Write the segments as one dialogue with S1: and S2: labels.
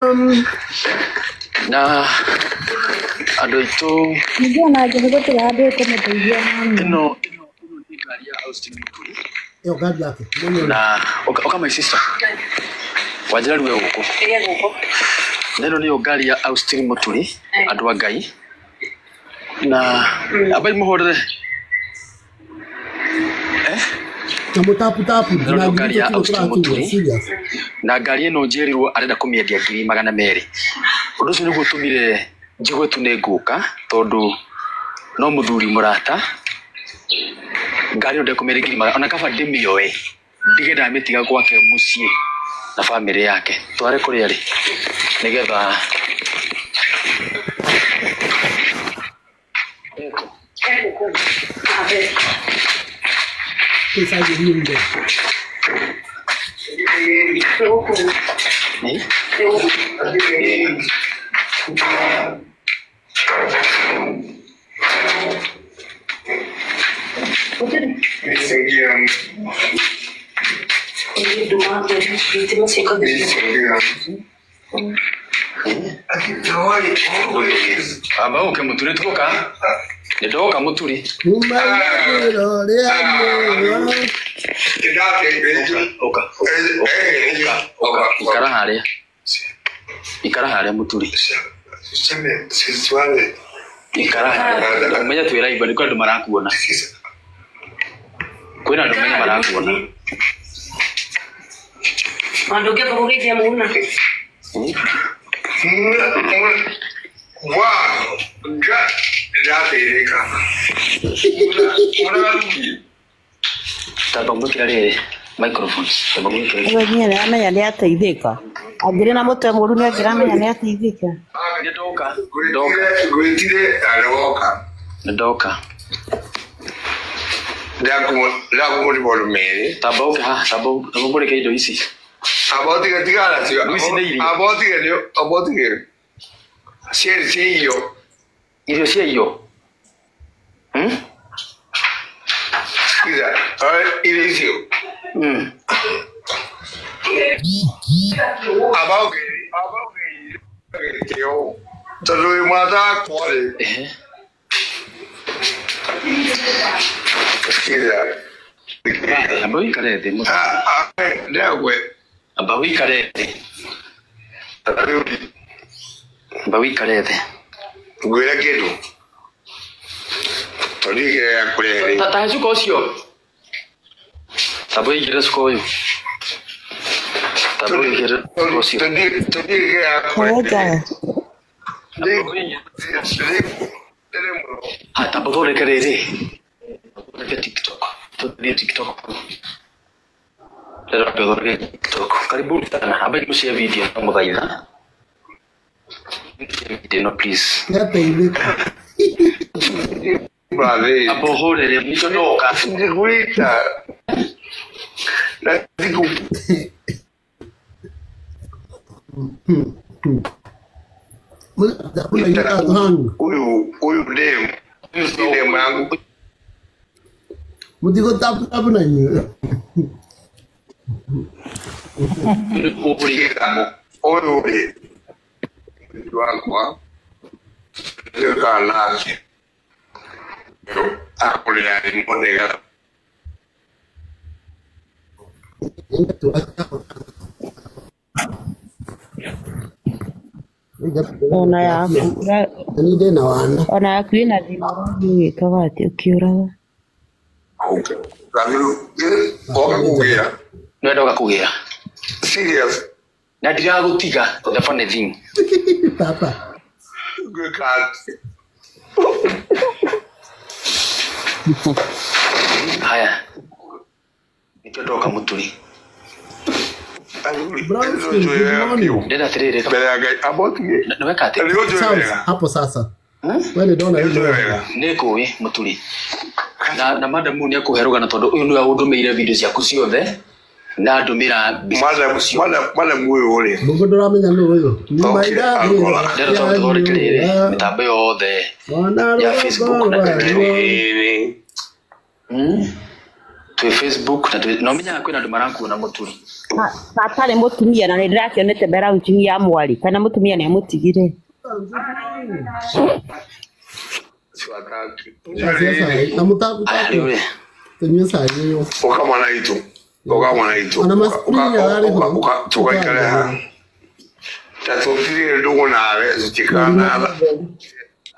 S1: Na adoito
S2: Nijana aje turabe ko mutugia mami.
S1: no gari ya Austin Muturi.
S3: Yo gari yake.
S1: Na oka my sister. Wajira ruwe huko. Neno niyo gari ya Austin Muturi andu wa Ngai. Na abai muhorere.
S3: Tapu
S1: na gari ya Austin Muturi. Na gari eno njerirwo arenda kumiendia 200,000. Undu ucio niguo tumire njigwe tunenguka tondu no muthuri murata gari ndo kumere 200,000 ona kaba ndimioe ndigenda mitiga gwake mucie na family yake tware kuri ari nigetha
S3: pesa nyingi
S1: aba uke muturi tuka ndoka muturi ikara haria muturi ikara haria umenya twira iba niko andu marakuona kwina andu menya marakuona
S2: Ando ke ko ge muna.
S4: Wow,
S1: tabamukire microphones tabamukire
S2: Wewe amenya ni ateithika. Agire na mutwe muru ni agira amenya ni ateithika.
S1: Ndoka
S4: Ndaku muri bolumere
S1: tabauke ha tabamukire kido isi
S4: abotige tigala siga abotige Siyo.
S1: Iyo siyo.
S4: Kiza, ile siyo. Abauke. Yo. Talo mata kwale. Kiza.
S1: Abawi karete.
S4: Ndewe.
S1: Abawi karete. Bawi karete.
S4: Gwera kedu. Tolike ya kulele.
S1: Tata zuko sio. Tabai gira skoyo. Tabai gira sio.
S4: Tolike ya kulele.
S1: Hata bodole karete. Ke TikTok. Tolike TikTok. Lero bodole TikTok. Karibu sana. Abai mshia video mbaida. No please.
S4: Brave.
S1: Apo horere mitonoka.
S4: Ndikuita. Ndiku. Huyu dem. Dem yangu.
S3: Mutiko tapu na nyi.
S4: Huyu wangu yo kana akule ya monega
S2: Ona ya
S3: ni de na wana
S2: ona ya kwina thimuru kabati ukiuraga.
S4: Kamilu kugira
S1: Ndoka kugira.
S4: Serious.
S1: Na dira gutiga the funny thing.
S3: Papa.
S4: Good cat.
S1: Haya. Nitoka muturi. Dada tirire.
S4: Abotige.
S1: Nawekate.
S3: Hapo sasa. Wewe ndona hiyo.
S1: Niko muturi. Na madam ni akuheruga na tondu uyu ni aundumeire video ciaku ciothe. Na ndumira
S4: mala muyo ore.
S3: Mungu ndoramenya no uyu. Ni maida.
S1: Ndero tondu kirire mitambo yothe. Ya Facebook na twi Facebook na no menya kwina andu marakuona muturi
S2: atari mutumia na ndirakionete mbera uchini ya mwari kana mutumia ni amutigire
S4: Ukamwana itu tukaikale ha tatofiri ndugu nawe zitikana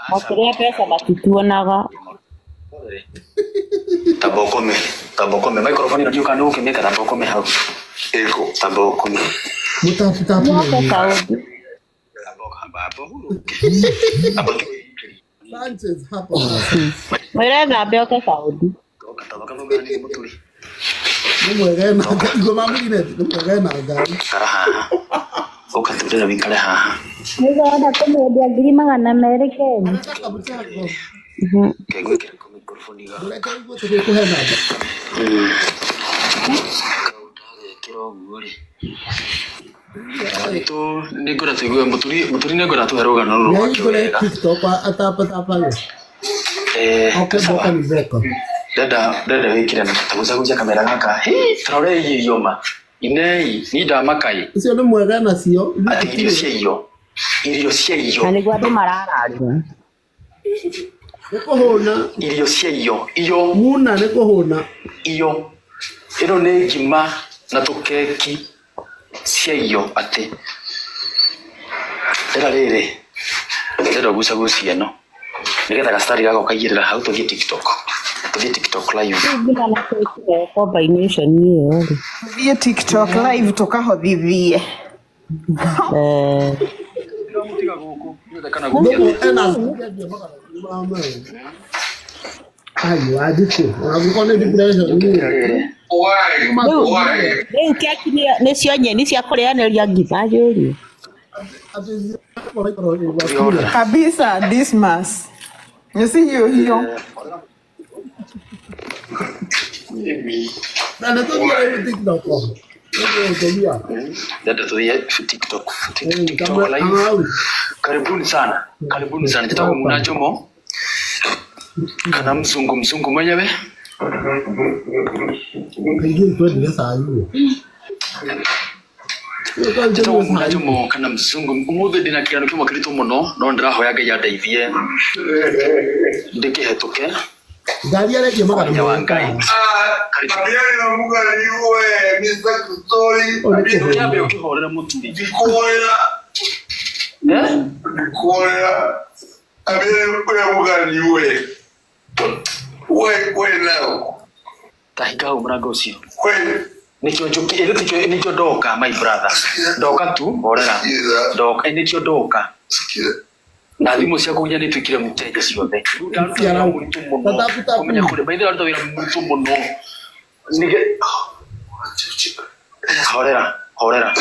S2: makuria pesa batituonaga
S1: tabokome microphone ndio kana ukimeka tabokome hapo eko tabokome
S3: mutafuta
S1: hapo
S3: Sanchez hapo
S2: mwere na bioka Saudi
S1: tabokome gani muturi
S3: mwegena ngoma mwingine mwegena gari
S1: ukatutera bikale haha
S5: nizo hata kama ndio grima ngana Amerika
S3: anataka mchako
S1: kegwe kile microphone ga
S3: ule kaigo tukikuhena
S1: to nigora tuwe muturi nigora tu heroga no
S3: no ngore TikTok atapa okay boka ni zeko
S1: dada wikira na taguza kamera ngaka trore yiyoma inei ni damakai
S3: sio no mwegana sio
S1: irio cia
S2: ani gwadu marararira
S3: nikuhuna
S1: irio cia iyo
S3: muna nikuhuna
S1: iyo ino ni ngima na tukeki cia iyo ati ndera gucia no nigetha gastari gago kaigirira hau tuthie TikTok live
S2: bila na kwa combination hiyo
S6: via TikTok live tukahothithie
S3: ayo adicho agukone depression ni
S2: leo keki ni cio nyeni cia kurianiria ngima yuri
S6: kabisa Dismas yesi hiyo
S3: na tuwe TikTok
S1: dada tuwe TikTok live karibuni sana nitaka mnachomo kana mzungu mwenyewe
S3: kaiji tu ndio saa hiyo
S1: nitaka mnachomo kana mzungu umuthe ndina kirano kimwe kirito muno no ndirahoya Ngai andeithie ndikihetuke
S3: ngari yake magana
S1: wangai
S4: Kabiani na muga niwe Mr. Kutori
S1: yabe ukihorera muturi
S4: Vikoya Kabiani na muga niwe we now
S1: tahika umrago ucio
S4: we
S1: nikyo njuki nikyo doka my brother doka tu horera doka nikyo doka na thimo cia kunya ni twikire muteja ciothe kumenya kule baidhi watu wira mtu muno nige horera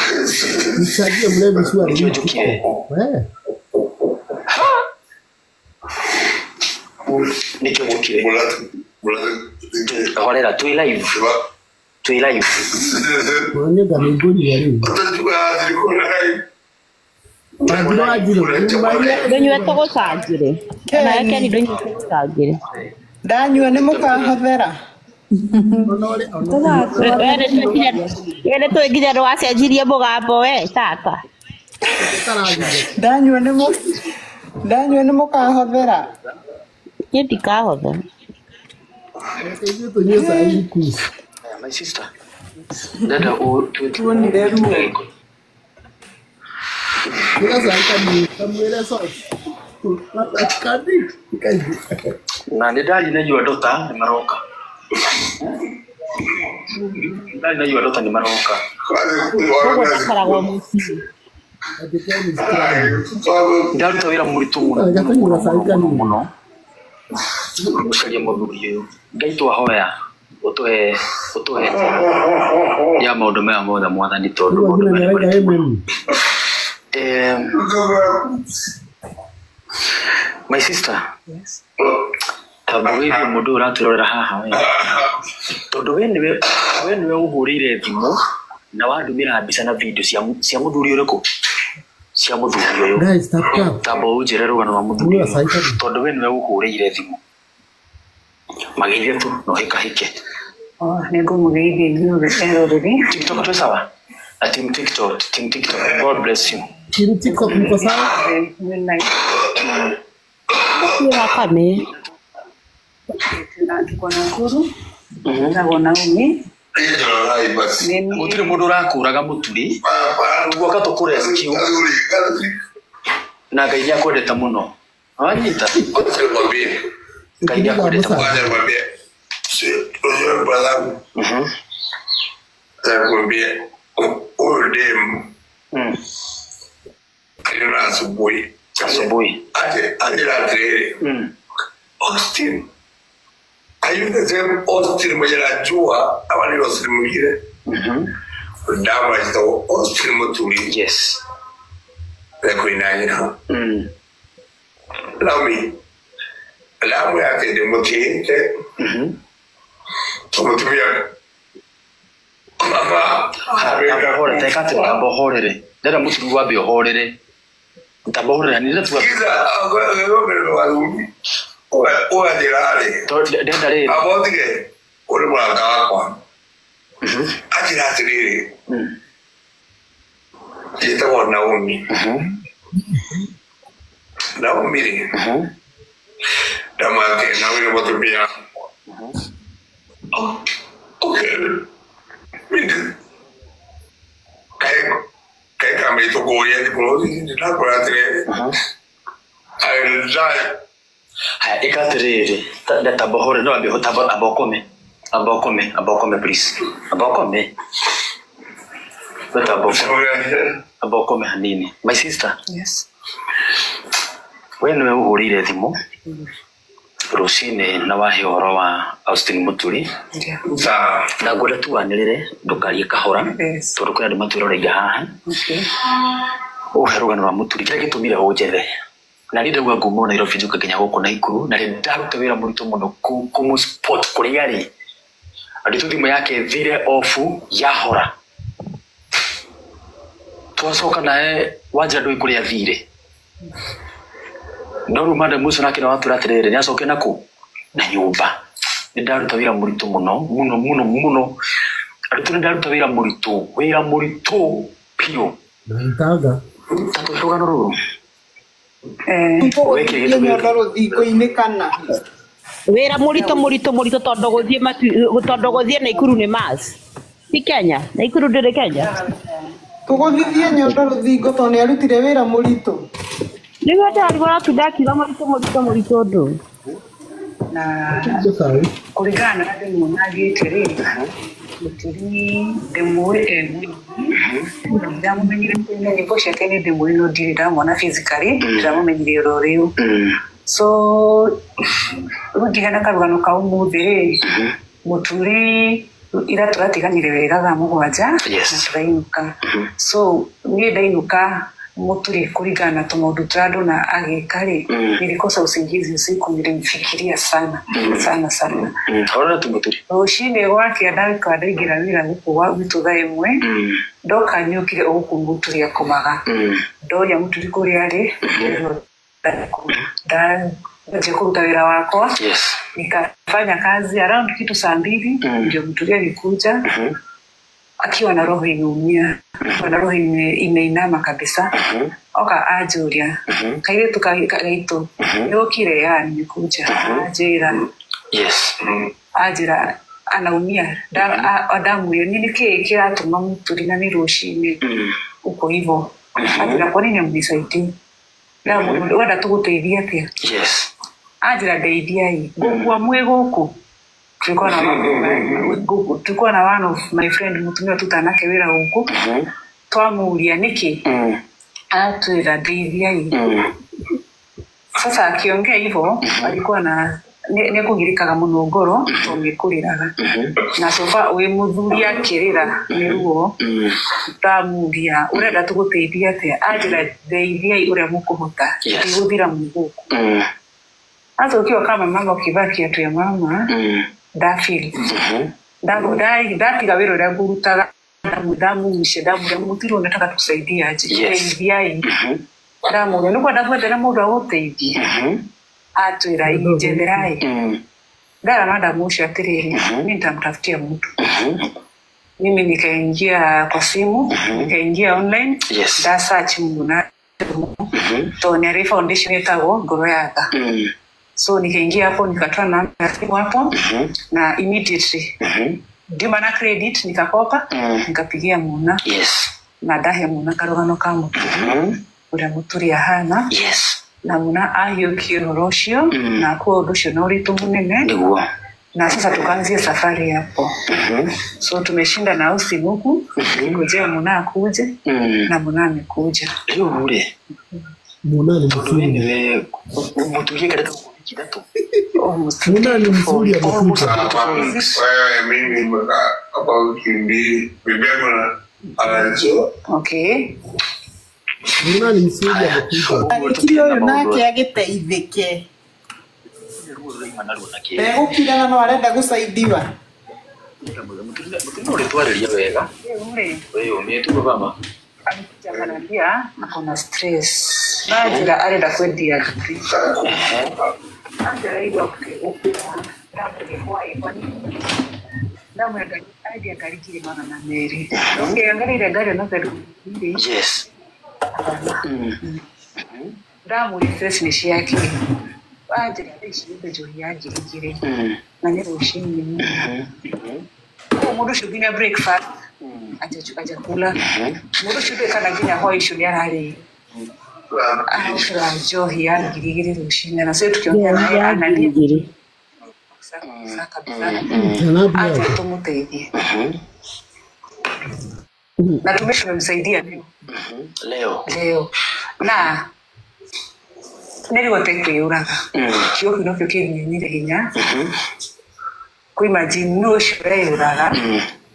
S3: msajie mlevi sio
S1: nikyo njukire horera tu live
S3: Mwenye gani ngoni ya leo
S2: ndonywe tugusangire kana yake ni ndonywe tugusangire
S6: ndanyua ni mukahothera
S2: wele twinginya ndwacenjirie mugambo we tata
S6: ndanyua ni mukahothera
S2: ni ndikahothera
S1: my sister dada
S6: tuonire ruo
S1: na ndali na yua dota ni maroka
S2: karagwo muci
S1: ndaruta wira muritu muno mucaria muthuri uyu Ngai twahoya utuhe ya maundu maya mothe mwathani tondu my sister tabuithi mundu uraturora haha tondu we niwe uhurire thimu na wandumira mbica na video cia muthuri uriku cia muthuri uyu tabo ujire rugano wa muthuri tondu we niwe uhurire thimu magithia tu no hikahike
S7: Nego mugeithie ithuothe eroreri.
S1: TikTok tu sawa? Team TikTok. God bless you.
S3: Team TikTok mko sawa?
S2: Sio kame.
S7: Tuko na Nakuru. Nako Naomi.
S1: Mutire mundu rakuraga muturi. Ugoka to kure rescue. Na Ngai akwendete muno. Wanyita. Ngai akwendete muno.
S4: Takwambia dem kila asubuhi ati ratri Austin ayuda sema Austin mwenye najua awali Austin mwingine dawa hizo Austin mtuli
S1: yes
S4: leko inaina Lamu yake de mtete Tumia Mama,
S1: Hore, tekate mtambohorere. Dada muturu wabe ohorere. Mtambohorere ni ndio tu.
S4: Kiza ngomero walumi. Oya dirale.
S1: Dada le.
S4: Abotige. Ore mwaka kwa. Ajira tirire. Yeta wa Naomi. Naomi ri. Damake Naomi motubia. Oh. Okay. Kai kama ito goya di polo di na ko atre ai jai
S1: Haya ikatiriri da tabohore no abiho abokome please abokome abokome hanini my sister
S7: Yes.
S1: When we uhurire thimu Rosine na wahoro wa Austin Muturi
S4: sa
S1: na ngwenda tuanirire ndukarie kahora
S7: Yes.
S1: tondu kwina ndimatwirore haha uherugano wa Muturi kira gitumire unjethe na rinde gwa ngumo na Nairobi njuka Kenya guku Naikuru na ndaruta wira muritu muno kumu sport kuri yari anditu thimu yake thire ofu yahora twacoka nae wanja ndui kuri athire Ndoru mada muso nakina watu ratirere ni asoke nako na nyumba ndaruta wira muritu muno aritu ndaruta wira muritu pio
S3: Naitaga
S1: tato rugano ruru
S2: Wera murito tondu guthie Naikuru ni mas. Ti Kenya, Naikuru ndire Kenya.
S6: Tuguthithie nyondo ruthingo tondu ni arutire wira murito.
S2: Nigo ndari waratundakira murito ndu.
S7: Na kuringana na demu nagite riri mutiri demu ndamumenyire ni posha kene demu ino diri ndamona physically ndamumenyire roriu so ugihana karugano ka umuthi muturi ira turatiganire wega ga mugwanja turainuka so ni ndainuka muturi kuringana tumundu trado na agikari nilikosa usingizi usiku nilimfikiria sana.
S1: Hora tumuturi
S7: ushinde wake adalika adagira wira guku wa vitu dhaimwe doka nyukire oku muturi akomaga doya muturi kuri ari da je kuruta wira wako nikafanya kazi around kitu saa 2 ndio muturi alikuja akiwa na roho imeumia na roho imeinama kabisa oka ajuria kaire tukaito yokire yani nikuja ajira anaumia damu hiyo nini kile atuma mtu na nirushime uko hivyo ajira kwa nini mnisaidie damu wada tuguteithia pia ajira deithia hii gukua mwego tulikuwa na one of my friend mutumia tutanake wira huko twamuulia niki atwira deithia hii sasa akiongea hivyo alikuwa na nekugirikaga muno ngoro tongikuriraga na sofa we muthuria kirira niruo tamuria urenda tuguteithia atia ajira deithia uria mukuhota iguthira muguku hata ukiwa kama mama ukibaki atu ya mama dafili dapiga wiro ria ngurutaga damu mshedamu ya mutiro nataka tukusaidia aje deithia damu ndio kwa dafu tena mundu aguteithia atwira ijenderai Dara madam Usha atiriri, mimi nitamtafutia mtu. Mimi nikaingia kwa simu, nikaingia online, da search Muna. To Nyeri Foundation itago Goroyaka. So nikaingia hapo nikatoa namba ya simu hapo na immediately ndima na credit nikakopa nikapigia Muna. Na dahe Muna karogano kama ura muturi ahana. Na Muna ayo kiorosho na kwa odosho na uritu munene. Na sasa tukaanzia safari hapo. So tumeshinda na usinuku, ngojea Muna akuje na Muna amekuja.
S1: Leo ule.
S3: Muna ni mzuri.
S1: Muturi kadaka kidatu.
S3: Muna ni mzuri amekuja.
S4: Wewe mimi mbona hapa ukimbi bibema anacho.
S7: Okay.
S3: Muna ni mzuri amekuja.
S6: Kilo nake agiteithike. Ego kila no arenda gusaidiwa.
S1: Muturi twarĩria wega. Wewe umetuko kama
S7: Alikuja kanambia akona stress. Najira arenda kwendia ngiri. Ajira ido ndamu ya idea karikire mana na Mary. Okay, angalia gari na pedo. Ndamu stress ni yake. Ajira ishinde jori yake ngire. Na nero ushini. Mudu shugina breakfast. Aja kula. Mudu shude kana ginya hoi shuni arari. Ahora Johi angirigiri rushina na sasa tukiongea naye analia. Sasa kabisa. Aje tumusaidie. Na tumeshamsaidia leo. Na neri wote kuyuraga. Kio kinokyo kinyenire hinya. Kuimagine no shire yuraga.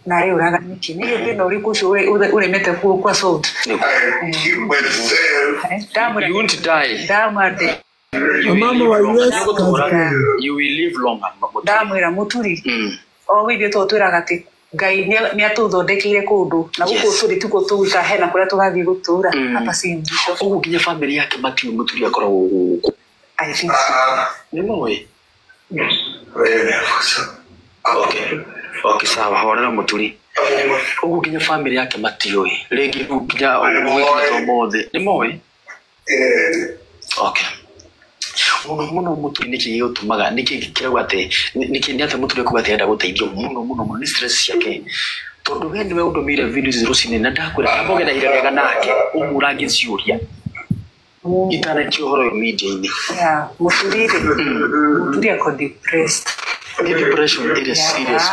S7: Na leo uraga niki niyo pino ulikusho ule mete kwa salt.
S1: You won't die.
S3: Mama wa US
S1: you will live longer.
S7: Damu ira muturi. O wibyo to turaga ati Ngai ni atuthondekire kundu na guko turi tuko tuika hena kuria tugathie gutura hapa si mwisho.
S1: Ugu kinya family yake Matthew muturi akorwo
S7: I think
S1: ni moe. Okay, sawa, horera muturi. Ugu kinya family yake Matthew regi kinya ugu mothe ni moe. Okay. Muno muturi niki yotumaga niki kiragwa ate niki nyata muturi ko batenda guteithio muno ni stress yake tondu we niwe undomire videos rusini na ndakwira abogera irega nake umurangi ciuria itana kihoro media ini muturi ako depressed. Depression it is serious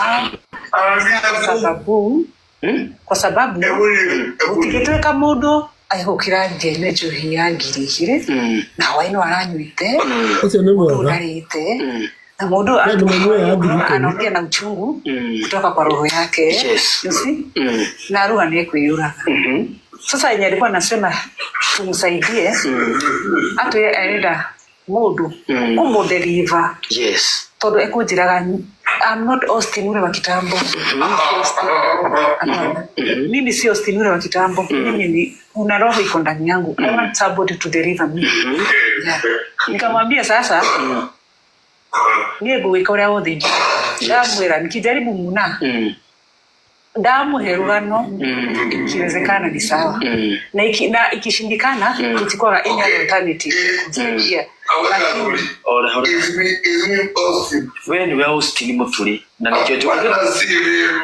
S7: kwa sababu utikitweka mundu ahokira ngene Johi yangirigire na waino aranyuite urarite na mundu anaongea na uchungu kutoka kwa roho yake na roho ni kuiuraga. Sasa yenye alikuwa anasema tumsaidie hata yeye aenda mundu kumudeliver todo ekujiraga I'm not Austin ule wa kitambo. Mimi si Austin ule wa kitambo. Mimi ni una roho iko ndani yangu. I want somebody to deliver me. Nikamwambia sasa niego wikora wothe. Ndamwira nikijaribu Muna. Ndamuherugano ikiwezekana ni sawa. Na ikishindikana tuchukua any alternative kusaidia. Wewe ni Austin muturi na nichoje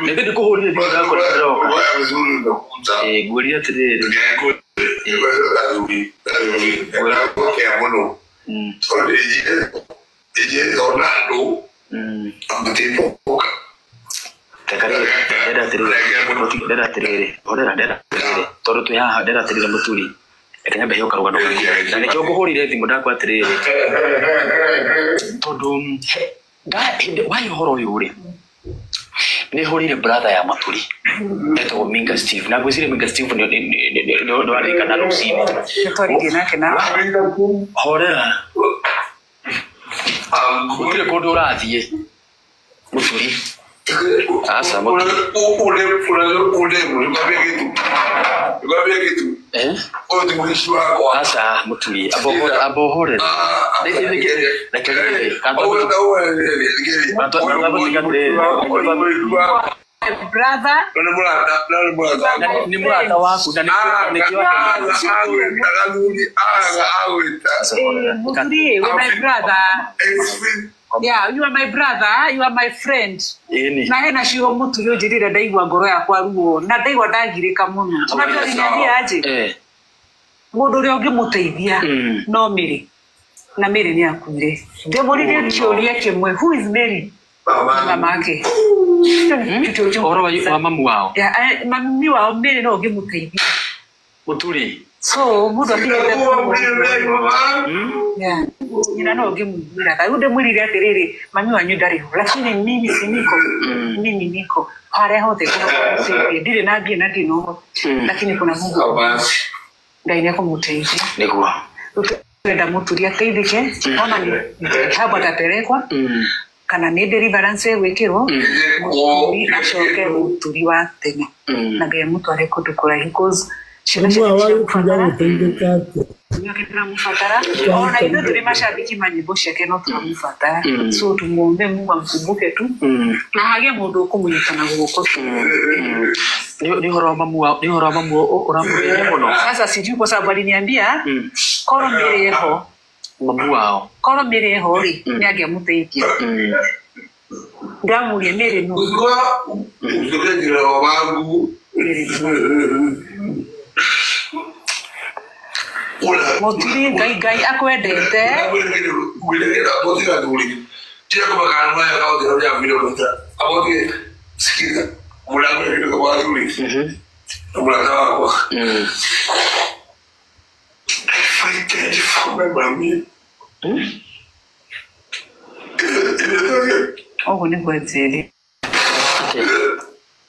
S7: nibidi kuhurira ndio kwa ndio guria tere dera tere todo tu ya dera tere muturi ekanya beho karugano na nicho kuhurira thimu ndakwa tere todo why horo yure ni horire brother ya Maturi eto Minga Steve na gwizire Minga Steve no arika na rusini horera kutire kondo rathie Muturi asa Muturi
S4: ule Odi mwishwa kwa.
S1: Asa mutuli abohore.
S2: Brother.
S1: Ni murata waku na
S2: Mutuli, my brother. Yeah, you are my brother, you are my friend. Na hena shio mutu yo jirira ndaigwa ngoro yakwa ruo na ndaigwa ndagirika muno. Unajua niambia aje? Mundu ri ungimuteithia no Mary. Na Mary ni akuire. Ndemurire kioria kimwe, who is Mary? Mama yake.
S1: Oro wa mamu wao.
S2: Yeah, mami wao Mary no ungimuteithia.
S1: Mutuli.
S2: So, muda pia yeah. Nina no ngimwira kai unde mwirire atiriri mami wanyu ndari lakini mimi siniko mimi niko hare hote kuna ndire na bia na dino lakini kuna Mungu ngai yako muteithia
S1: niguo
S2: twenda muturia teithike ona ni haba taperekwa kana ni deliverance wekirwo ni ashoke muturi wa tene na ngai mutware kundu kuraihu cause
S3: Mwa wao kujana tendeka.
S2: Nyakira mufatara. Ona ndo tuli mashabiki manyimbo shake no tumufatara. So tumuombe Mungu amkumbuke tu. Na hage mundu kumunyikana guko.
S1: Ni horo mamu oramwire muno.
S2: Sasa sijui kwa sababu aliniambia koro mireho
S1: mamu wao.
S2: Koro mireho ri ni agemuteithia. Ngamurie mere no.
S4: Usikwendira wangu.
S2: Motiri gai akwendete
S4: kuilegera botika nduli tia kwa kanwa ya kao ndio ya video nota aboke sikiza mulango ndio kwa nduli mulango wako fight for my mami
S2: oh ni kwa zeli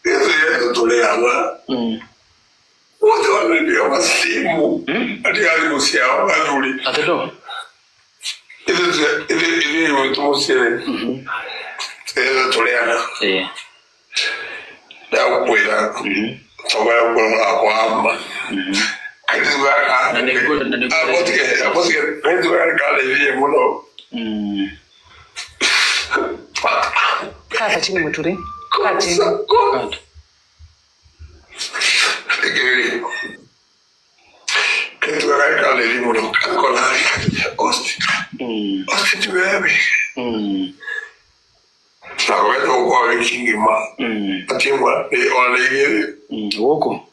S4: ndio toleana wote wanaendelea masimu hadi alimusia waduli
S1: Atedo
S4: ile watu mosele toleana da ukwela toba kwa ama
S1: na
S4: abotige ndio kale vile muno
S2: kata chini muturi kata chini
S4: que tu hagas el libro con la hostia tu bebé la verdad o va a king ma atimwa e ona ile
S1: woko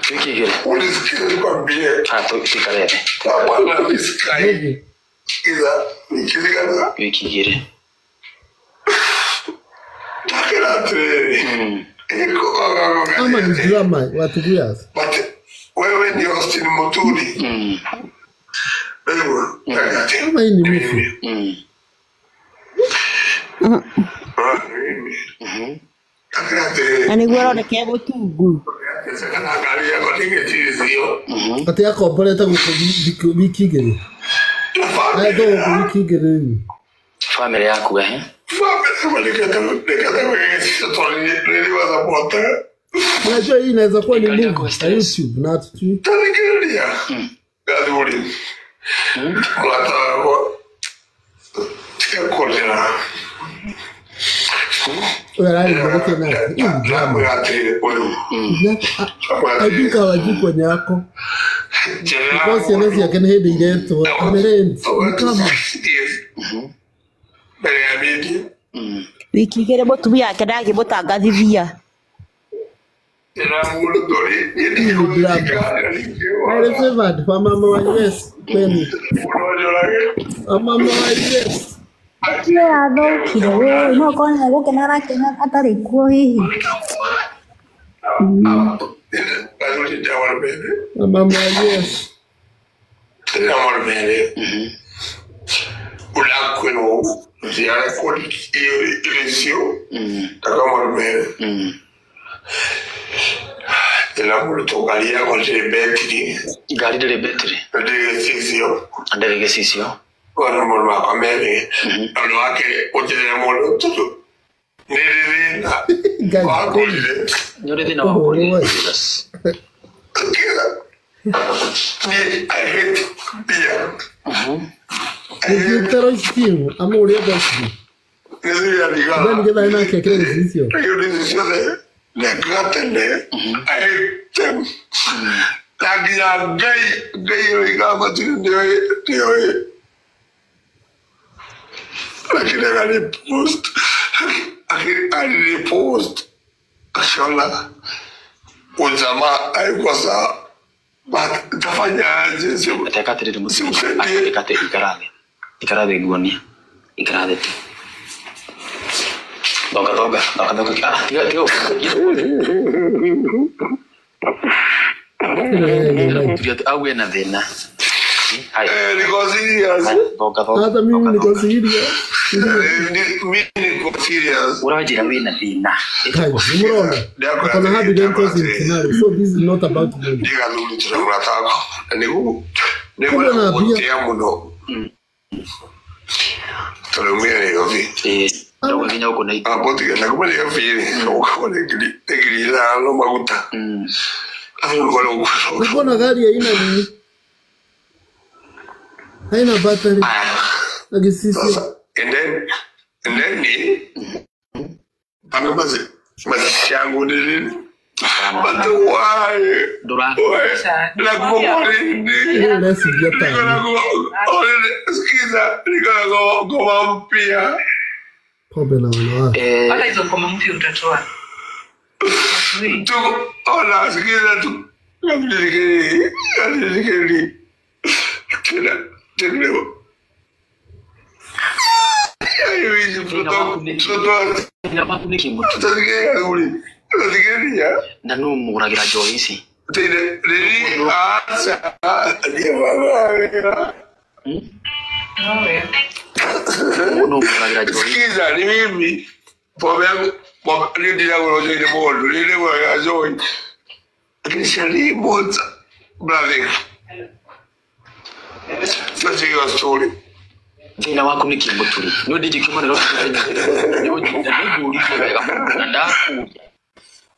S1: Kiki gere
S4: ulisikia kwa bie
S1: to tikarebe
S4: hapana biskai ila nikizika
S1: Kiki gere
S4: takela tre
S3: Ama ni drama watu kuyas.
S4: But wewe ni Austin Mutuli. Wewe
S3: Ama ni mimi.
S2: Ani gwara ne kebo tugu.
S3: Ati akomboleta wikigere. Ai do wikigere.
S1: Family yako
S3: Unajua hii inaweza kuwa ni movie na YouTube na tu.
S4: Tangilia. Gaduri. Mlata kolera.
S3: Wewe mbona na drama
S4: ati wewe.
S3: Ajika wajibu nyako. Because yanaweza yakene hedi yetu amerenti kama
S4: bale amidi
S2: Wiki gere botu ya kedage botangathithia
S4: era mulo dori
S3: ni drama. Ale favored kwa mama wa yes kweli. Mama wa yes.
S5: Ya do kidogo no kona go kenara kena atari kuo hihi.
S3: Mama wa yes.
S4: Amor bene. Una kweno ziara kwa ilisio. Amor bene. Ela mulo tokalia kwa betri.
S1: Gari de betri.
S4: De sisio. Bueno, morma kamere. Ano ake otere molo tutu.
S1: You're the no.
S4: I hate beer.
S3: You tell us him, I'm already about then get I can't this year.
S4: I hate them. Like you're gay, got to do it. I post. I post. Shola. Unzama, I was a. But Tafanya is a Takati Muslim. I got the Icarade. Icarade Guani. Icarade. Doga. Awena Vena. What I did, I mean,
S3: so this is not about money. Haina battery.
S4: And then I'm Shango did it. But why?
S3: Let's get
S1: Nanu muragira Joyce. No muragira Joyce.
S4: Skiza ni mimi. Kwa ndio yangu ndio ile board, ile wa Joy. Akishali board brother. Sasa hiyo story.
S1: Jina wako ni Kimbuturi. No did you come on the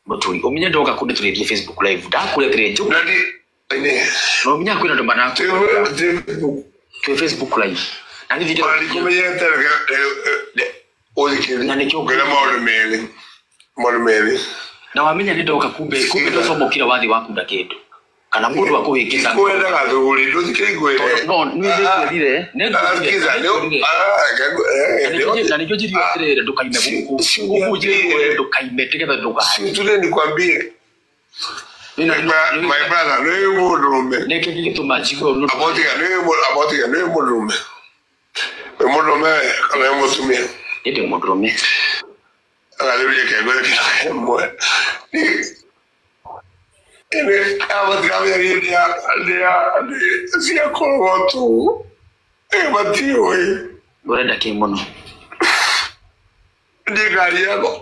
S1: Buturi. Ominya ndoka kundi tuli Facebook live. Da kule trejo. No ominya kwina ndo bana ku Facebook live. Ani video
S4: komenya tele ozikiri.
S1: Nani kyo
S4: kula mole.
S1: Na wamenya ndoka kumbe ndo somo kila wadi wako ndakedo. Kana mundu wakuhikisa
S4: kwenda gathuri nduzikiri gwere
S1: no niwe kwirire nego na nikyo jiri yotere ndukaime guku ukujire ndukaime tegeza nduka
S4: tule nikwambie my brother no murume
S1: neke gituma jiko no
S4: abotiga no murume kana mutumia
S1: ende murume
S4: alivye kegwe mwe Ene abatrabe dia sia kotu matio
S1: gorenda kimono
S4: ndi gari yako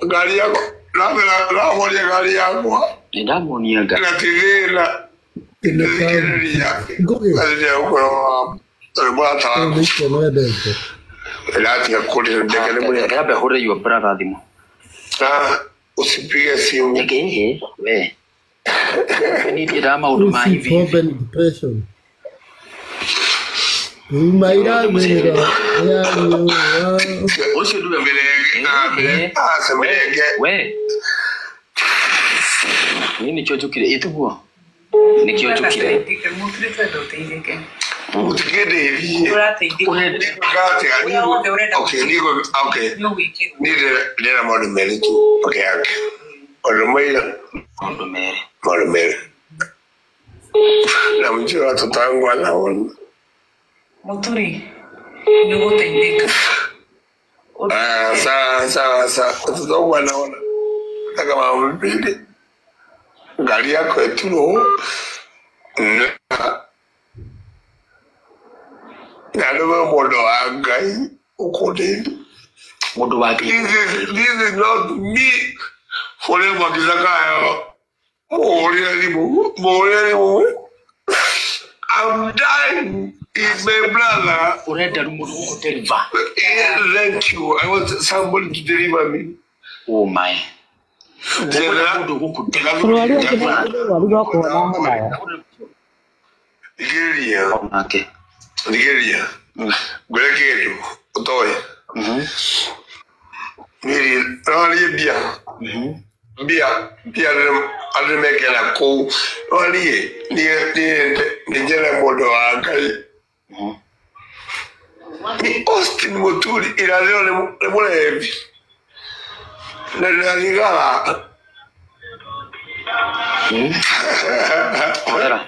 S4: la moja gari yako
S1: ndamoniaga
S4: na tivela ndio uko rebata la tia kule ndekele mwe
S1: kabe hore your brother dimo
S4: usipige simu
S1: ehe we ni drama uduma hivi
S3: depression Umaira mera ya
S1: osho duwe
S4: semege
S1: we nini chochukire itugo ni chochukire
S4: utikede hivi okay ndio modo meli tu okay Oromere na mjua watoto wangu wanaona
S7: Muturi ndio utaindika
S4: sawa watoto wangu wanaona kama mbili gari yako etulo na ndio modo agai ukode
S1: modo wake
S4: this is not me forever kizakayo I'm dying. It's my brother.
S1: Thank
S4: you. I want somebody to deliver me.
S1: Oh my.
S4: Nigeria. Gwelekedu. Otoye. Miri, rali bia. Bia ademekela ko. Rali ni jele modo akai. Ni Austin Moturi ila leo le mole heavy. Na ligala.
S1: Ora.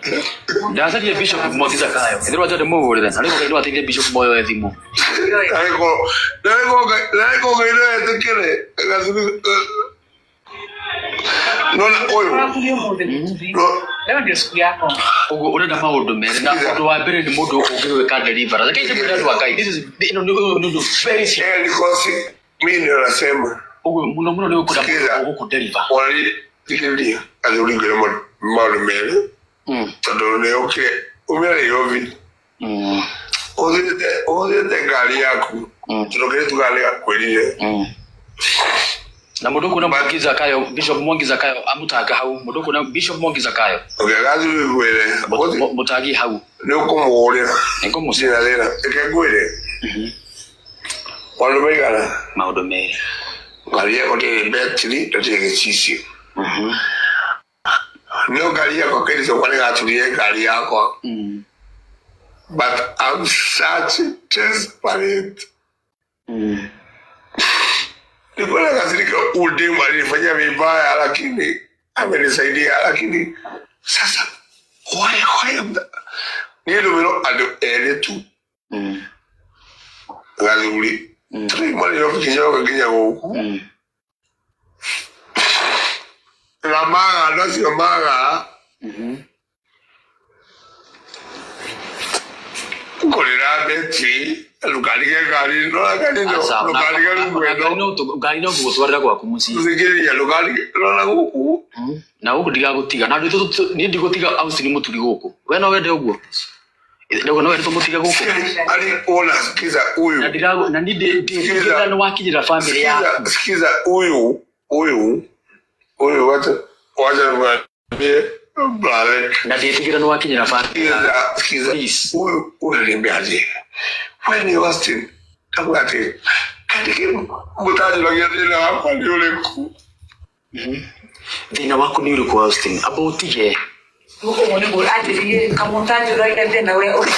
S1: Dasa di Bishop Mogi Zakayo. Ndio wacha demo wole then. Aliko ndio atinge Bishop Moyo edimo.
S4: Lego ile tekele. Nona oyo.
S7: Leo ndio siku yako.
S1: Ugo urenda maundu mere na mundu wa mbere ni mundu ungiwe ka deliver. Lakini ndio ndio akai. This is no very serious.
S4: Because mimi nasema
S1: ugo muno ndio ku deliver.
S4: Wali dikilia azulingwe maundu mere. Tando ne okay. Umere yovi. Ode gari yako. Tunokere tugale kwelile.
S1: Na mudoko na Mwangi Zakayo Bishop Mwangi Zakayo amutaka hau mudoko na Bishop Mwangi Zakayo
S4: gazi wele
S1: mutagi hau
S4: nuko muore
S1: niko musina
S4: lera ekegwele walo megala
S1: maudo mere
S4: gari yako de betri totege sisi no gari yako kile so kwani atulie gari yako but I'm such desperate Nikuwa kasirika udemu alifanya vibaya lakini amenisaidia lakini sasa why nilo mero ado tu ngazuli tri mali yo kinya huko la maga ndo sio maga kolera beti lugari ke gari no gari
S1: no gutwarira kwa kumusi
S4: uzigeria lugari no na guku
S1: na guku ndiga gutiga na ni ndigutiga Austin Muturi guku we no wende uguo ndio no wende mutiga guku
S4: ali ona sikiza huyu
S1: na ndiga na ndiga no wakijira family yako
S4: sikiza huyu wacha Brale.
S1: Na ndiga no wakijira family
S4: sikiza huyu limbiaje when you was in Tabati, kadikimu mutaji logezile hapa ni ule ku.
S1: Dina wako ni ule ku Austin, abotige.
S7: Huko mwone bora ati kama mtaji logezile na ule ule.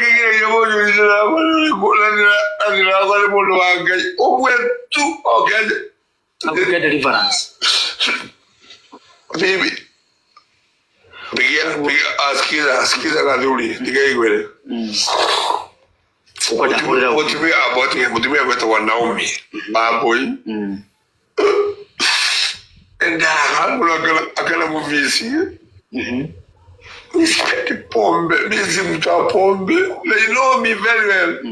S4: Nige yomo yule hapa ni ule ku la wale modo wangai. Owe tu ogaje.
S1: Abuga deliverance.
S4: Baby. Bigia askiza kaduli diga igwele. Mutumia kwetu wa Naomi baboi enda akala muvisi nisipeti pombe misi mta pombe they know me very well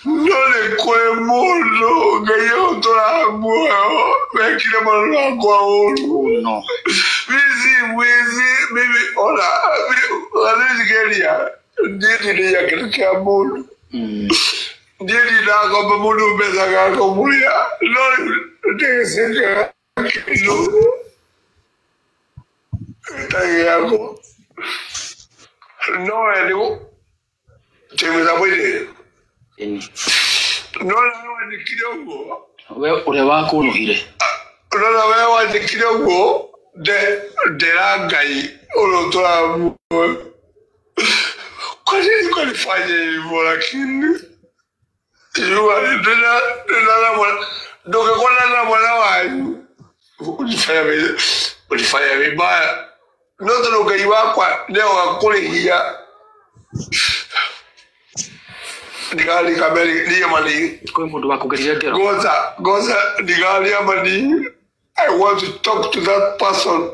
S4: nole kwe mono gayo tola mbuo mekile mano kwa olu
S1: no
S4: misi mimi ola wale geria ndidi ya kirkia mono Ndiri na kwa munu pesa kako mulia no tege senga no tege yako no eno teme za mwede no ni kidogo
S1: we ule wako unuhire
S4: no wewe ni kidogo de rangai ulotoa kwa nini kwalifanya hivyo lakini Yua nina mwana doke kwa nina mwana wanyu ulifanya vibaya noto nukaiwa kwa leo wakule hiya Nigali kameri liya mani
S1: kwa mundu wako gariya dero
S4: Goza nigali ya mani I want to talk to that person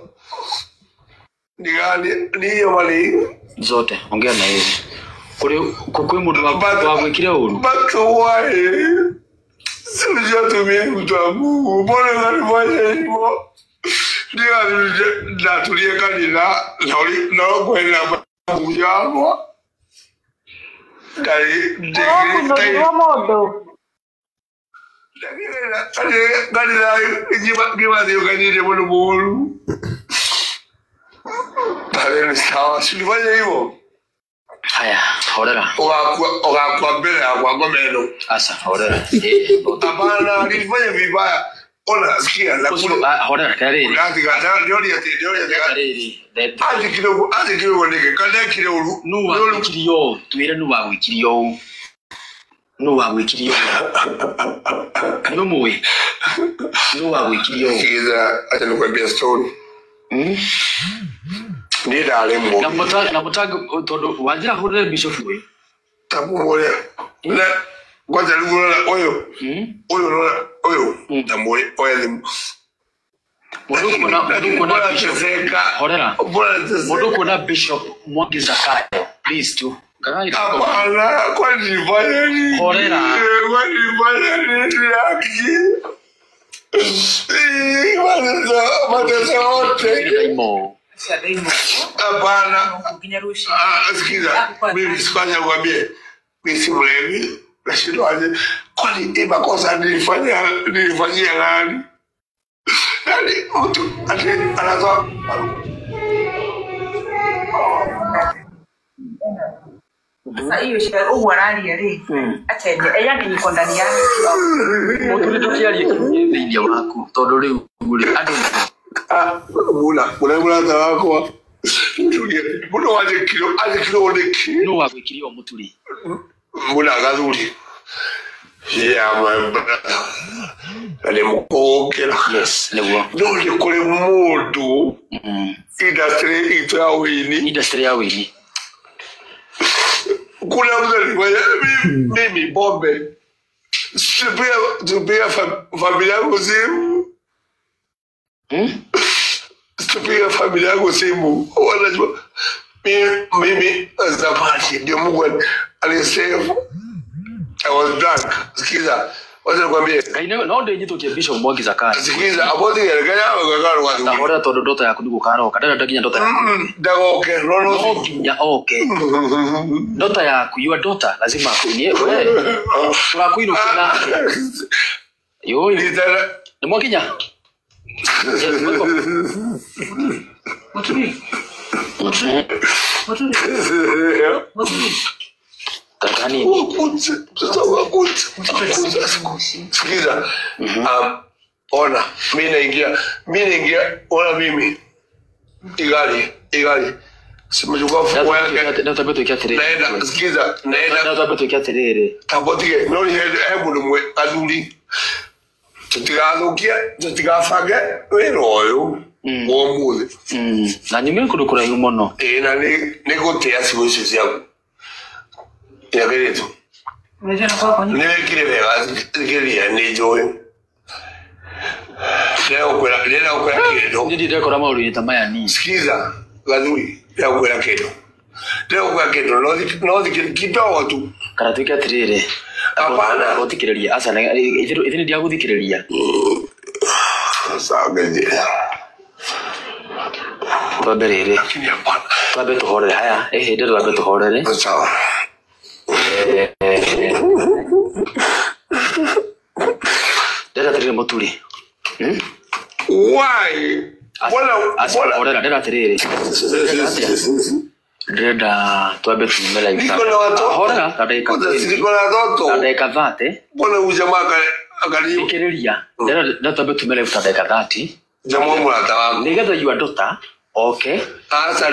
S4: Nigali liya mani
S1: zote ongea na yeye kwa mundu wako kile uru
S4: but why sio tumie mtu wa Mungu mbona unanifanya hivyo ndio natulie kanina na kwenda Mungu yako dai modo Gani la gima dio kanile mwana mwuru. Pale ni sawa, silifanya hivyo.
S1: Haya, horera.
S4: Kwa mbele ya kwa gomeno.
S1: Asa, horera.
S4: Hapana, nilifanya vibaya. Ona, sikia, la kule.
S1: Horera, kareri.
S4: Ati kada, ndioni ya
S1: kareri.
S4: Ati kidogo nige, kada kidogo.
S1: Nuwa wikiriyo, tuwira nuwa wikiriyo. Nuwa wikiriyo. Numuwe. Nuwa wikiriyo.
S4: Kiza, acha nikwambia story. Nida alemo.
S1: Na mutaga todo wajira horera bishop we.
S4: Tabu moya. Na kwanza lugula oyo. Oyo. Tamoe oyo.
S1: Moduko na bishop. Horera. Moduko na bishop Mwangi Zakayo. Please do.
S4: Hapana, kwa nifanya nini?
S1: Horera.
S4: Kwa nifanya nini yaki? Matesa wote.
S1: Daimo.
S4: Hapana. Sikiza, mimi sifanya kwambie. Mimi si mlevi. Nashindwaje? Kwani makosa nilifanyia nani? Yaani mtu anazoa
S7: sasa hiyo shida uwarali yale atende eyandi niko ndani yake
S1: muturi tukiari thĩinĩ waku tondũ rĩu andũ
S4: mula tawako muno waje kilo oneki
S1: no wagwĩkire o mũturi
S4: mula gathuri ya mabra ale mukokera
S1: yes nĩguo
S4: ndole kule mundu industry ya wini kuna mimi bombe tupia familia yangu simu tupia familia yangu simu wanajua mimi zamani ndio Mungu alisave. I was drunk. Sikiza wacha nikwambie
S1: no ndio nyito kia Bishop Mwangi Zakayo
S4: sikiza abodi ya gaya kwa
S1: tahora todo ndota ya kunduko karo kadada ndaginya ndota
S4: dagoke rono
S1: ya okay ndota ya kuyua ndota lazima kunie wewe tunakuino kana yo ni mwakinya Kakani
S4: sikiza ona mimi naingia ona mimi igali simejua fungu yake
S1: ndio tabeto kia terere
S4: naenda sikiza
S1: ndio tabeto kia terere
S4: tabotige ndio hebu nimwe aduli tutigafange weroyo womuze
S1: na nyume kudukura yumono
S4: na ni gotea siwezi ziago ya gereto
S7: unajua kwa kwa nini
S4: kile vega kile ni joy leo kwa kido
S1: ndio kora maulu nitamaya ni
S4: sikiza lazuri leo kwa kido no kidogo tu
S1: karatuka terere
S4: hapana
S1: guthikireria asa ithini ndia guthikireria
S4: sawa nje
S1: twaberere twabe tuhorere haya ndio twabe tuhorere
S4: sawa
S1: dada terere moturi
S4: why
S1: wala dada terere dada twabe tumela hivi hora dakika 30
S4: mbona ujamaa angalia
S1: kireria dada twabe tumela hivi dakika 30
S4: jamaa mwana wako
S1: nigetha you adota okay
S4: asa